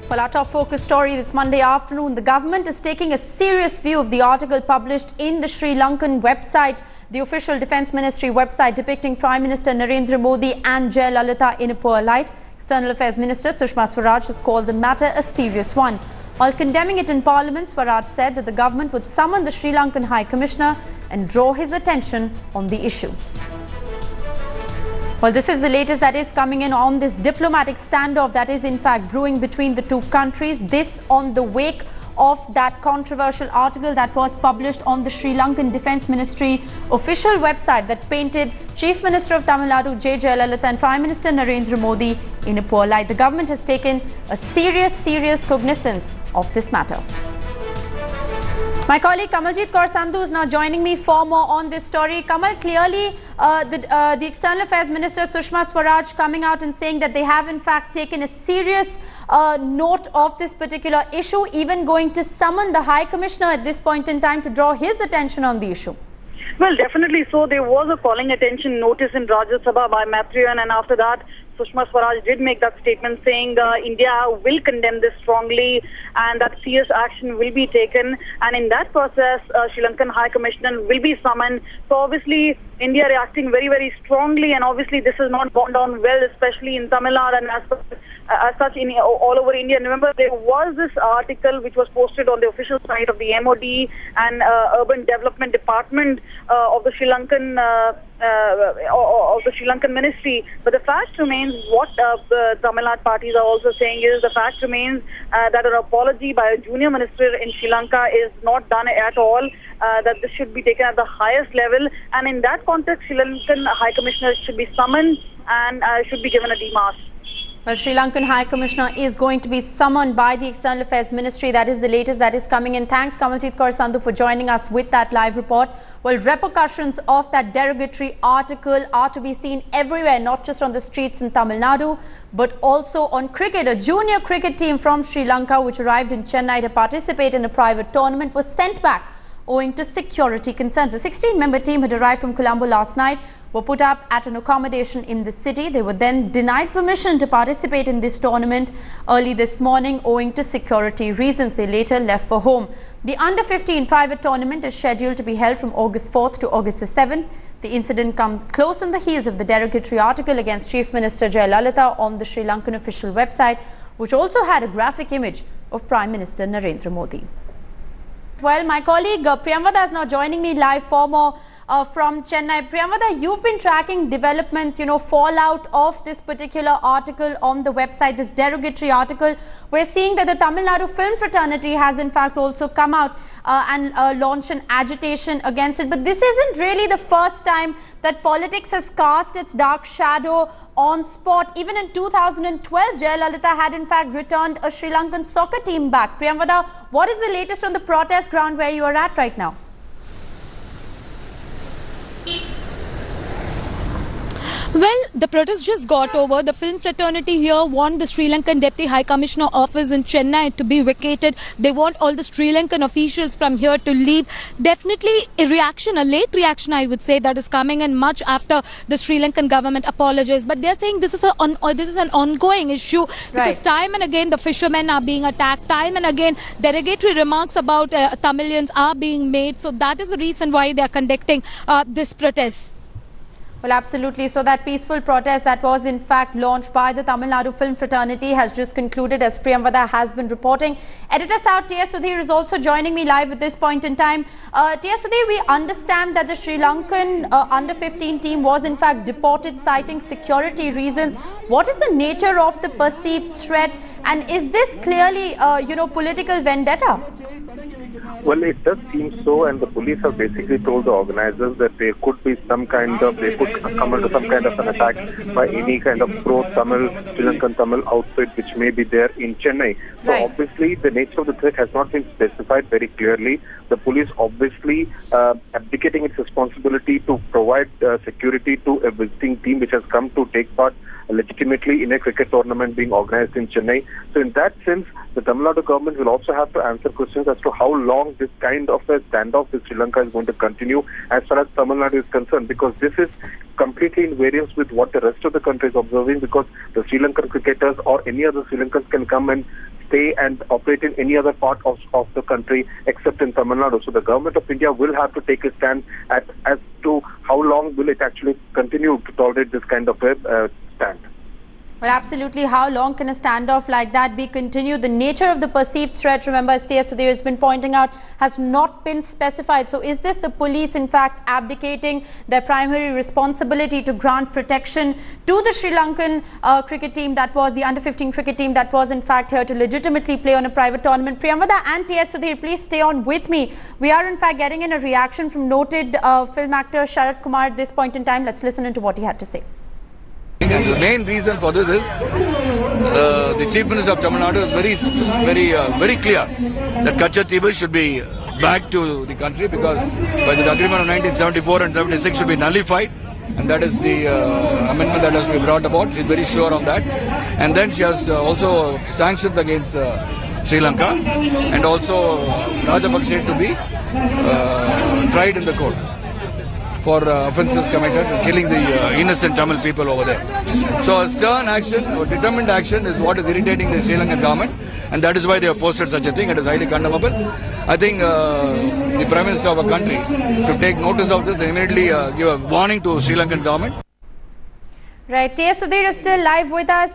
Well, our top focus story this Monday afternoon, the government is taking a serious view of the article published in the Sri Lankan website, the official Defence Ministry website, depicting Prime Minister Narendra Modi and Jayalalitha in a poor light. External Affairs Minister Sushma Swaraj has called the matter a serious one. While condemning it in Parliament, Swaraj said that the government would summon the Sri Lankan High Commissioner and draw his attention on the issue. Well, this is the latest that is coming in on this diplomatic standoff that is in fact brewing between the two countries. This on the wake of that controversial article that was published on the Sri Lankan Defence Ministry official website that painted Chief Minister of Tamil Nadu J. Jayalalitha and Prime Minister Narendra Modi in a poor light. The government has taken a serious cognizance of this matter. My colleague Kamaljeet Kaur Sandhu is now joining me for more on this story. Kamal, clearly the External Affairs Minister Sushma Swaraj coming out and saying that they have in fact taken a serious note of this particular issue, even going to summon the High Commissioner at this point in time to draw his attention on the issue. Well, definitely so. There was a calling attention notice in Rajya Sabha by Matriyan, and after that, Sushma Swaraj did make that statement saying India will condemn this strongly and that serious action will be taken. And in that process, Sri Lankan High Commissioner will be summoned. So obviously, India reacting very strongly, and obviously this has not gone down well, especially in Tamil Nadu and as such in all over India. Remember, there was this article which was posted on the official site of the MOD and Urban Development Department of the Sri Lankan Ministry. But the fact remains, what the Tamil Nadu parties are also saying is, the fact remains that an apology by a junior minister in Sri Lanka is not done at all. That this should be taken at the highest level, and in that context, Sri Lankan High Commissioner should be summoned and should be given a démarche. Well, Sri Lankan High Commissioner is going to be summoned by the External Affairs Ministry. That is the latest that is coming in. Thanks, Kamaljeet Kaur Sandhu, for joining us with that live report. Well, repercussions of that derogatory article are to be seen everywhere, not just on the streets in Tamil Nadu, but also on cricket. A junior cricket team from Sri Lanka, which arrived in Chennai to participate in a private tournament, was sent back owing to security concerns. A 16-member team had arrived from Colombo last night, were put up at an accommodation in the city. They were then denied permission to participate in this tournament early this morning owing to security reasons. They later left for home. The Under-15 private tournament is scheduled to be held from August 4th to August the 7th. The incident comes close on the heels of the derogatory article against Chief Minister Jayalalitha on the Sri Lankan official website, which also had a graphic image of Prime Minister Narendra Modi. Well, my colleague Priyamvada is now joining me live for more from Chennai. Priyamvada, you've been tracking developments, fallout of this particular article on the website, this derogatory article. We're seeing that the Tamil Nadu film fraternity has in fact also come out and launched an agitation against it. But this isn't really the first time that politics has cast its dark shadow on sport. Even in 2012, Jayalalitha had in fact returned a Sri Lankan soccer team back. Priyamvada, what is the latest on the protest ground where you are at right now? Well, the protest just got over. The film fraternity here want the Sri Lankan Deputy High Commissioner office in Chennai to be vacated. They want all the Sri Lankan officials from here to leave. Definitely a reaction, a late reaction I would say, that is coming in much after the Sri Lankan government apologized. But they're saying this is an ongoing issue because time and again the fishermen are being attacked. Time and again derogatory remarks about Tamilians are being made. So that is the reason why they are conducting this protest. Well, absolutely. So that peaceful protest that was in fact launched by the Tamil Nadu film fraternity has just concluded, as Priyamvada has been reporting. Editor South T.S. Sudhir is also joining me live at this point in time. T.S. Sudhir, we understand that the Sri Lankan under-15 team was in fact deported citing security reasons. What is the nature of the perceived threat, and is this clearly, political vendetta? Well, it does seem so, and the police have basically told the organizers that there could be they could come under some kind of an attack by any kind of pro-Tamil, Sri Lankan Tamil outfit which may be there in Chennai. So obviously the nature of the threat has not been specified very clearly. The police obviously abdicating its responsibility to provide security to a visiting team which has come to take part legitimately in a cricket tournament being organized in Chennai. So in that sense, the Tamil Nadu government will also have to answer questions as to how long this kind of a standoff with Sri Lanka is going to continue as far as Tamil Nadu is concerned, because this is completely in variance with what the rest of the country is observing, because the Sri Lankan cricketers or any other Sri Lankans can come and stay and operate in any other part of the country except in Tamil Nadu. So the government of India will have to take a stand as to how long will it actually continue to tolerate this kind of a stand. Well, absolutely. How long can a standoff like that be continued? The nature of the perceived threat, remember, as T.S. Sudhir has been pointing out, has not been specified. So is this the police, in fact, abdicating their primary responsibility to grant protection to the Sri Lankan cricket team that was, the under-15 cricket team that was, in fact, here to legitimately play on a private tournament? Priyamvada and T.S. Sudhir, please stay on with me. We are, in fact, getting in a reaction from noted film actor Sharat Kumar at this point in time. Let's listen into what he had to say. And the main reason for this is the Chief Minister of Tamil Nadu is very clear that Katchatheevu should be back to the country, because by the agreement of 1974 and 76 should be nullified, and that is the amendment that has to be brought about. She is very sure on that. And then she has also sanctions against Sri Lanka, and also Rajapakse to be tried in the court for offences committed, killing the innocent Tamil people over there. So a stern action or determined action is what is irritating the Sri Lankan government, and that is why they have posted such a thing. It is highly condemnable. I think the Prime Minister of a country should take notice of this and immediately give a warning to Sri Lankan government. Right, T.S. Sudhir is still live with us.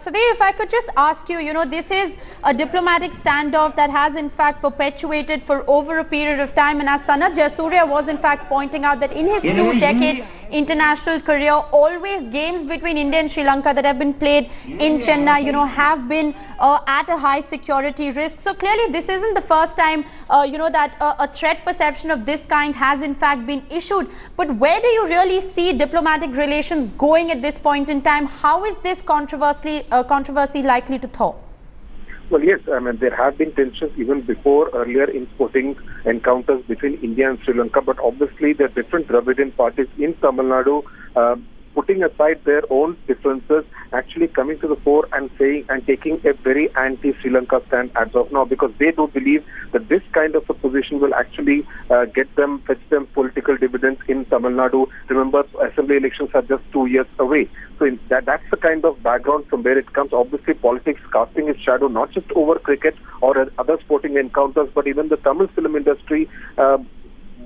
Sudhir, if I could just ask you, this is a diplomatic standoff that has in fact perpetuated for over a period of time, and as Sanat Jayasuriya was in fact pointing out that in his 2-decade international career, always games between India and Sri Lanka that have been played in Chennai, have been at a high security risk. So clearly this isn't the first time, that a threat perception of this kind has in fact been issued. But where do you really see diplomatic relations going at this point in time? How is this controversy likely to thaw? Well, yes, I mean, there have been tensions even before, earlier in sporting encounters between India and Sri Lanka, but obviously the different Dravidian parties in Tamil Nadu, putting aside their own differences, actually coming to the fore and saying and taking a very anti-Sri Lanka stand as of now, because they do believe that this kind of a position will actually fetch them political dividends in Tamil Nadu. Remember, assembly elections are just 2 years away. So that's the kind of background from where it comes. Obviously, politics casting its shadow not just over cricket or other sporting encounters, but even the Tamil film industry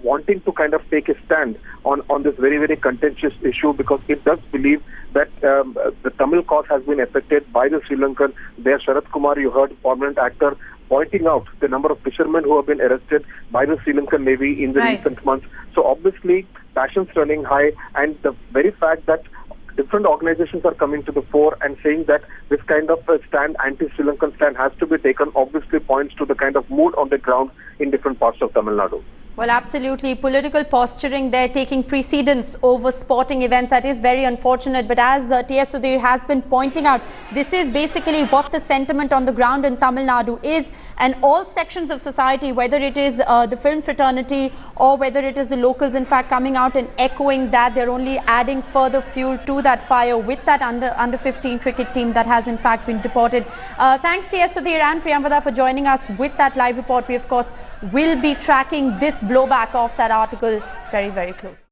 wanting to kind of take a stand on this very, very contentious issue, because it does believe that the Tamil cause has been affected by the Sri Lankan. There, Sharat Kumar, you heard, prominent actor, pointing out the number of fishermen who have been arrested by the Sri Lankan Navy in the recent months. So obviously, passions running high, and the very fact that different organizations are coming to the fore and saying that this kind of a stand, anti-Sri Lankan stand, has to be taken, obviously points to the kind of mood on the ground in different parts of Tamil Nadu. Well, absolutely. Political posturing there taking precedence over sporting events. That is very unfortunate. But as T.S. Sudhir has been pointing out, this is basically what the sentiment on the ground in Tamil Nadu is. And all sections of society, whether it is the film fraternity or whether it is the locals, in fact, coming out and echoing that, they're only adding further fuel to that fire with that under 15 cricket team that has, in fact, been deported. Thanks, T.S. Sudhir and Priyamvada, for joining us with that live report. We, of course, will be tracking this blowback of that article very, very close.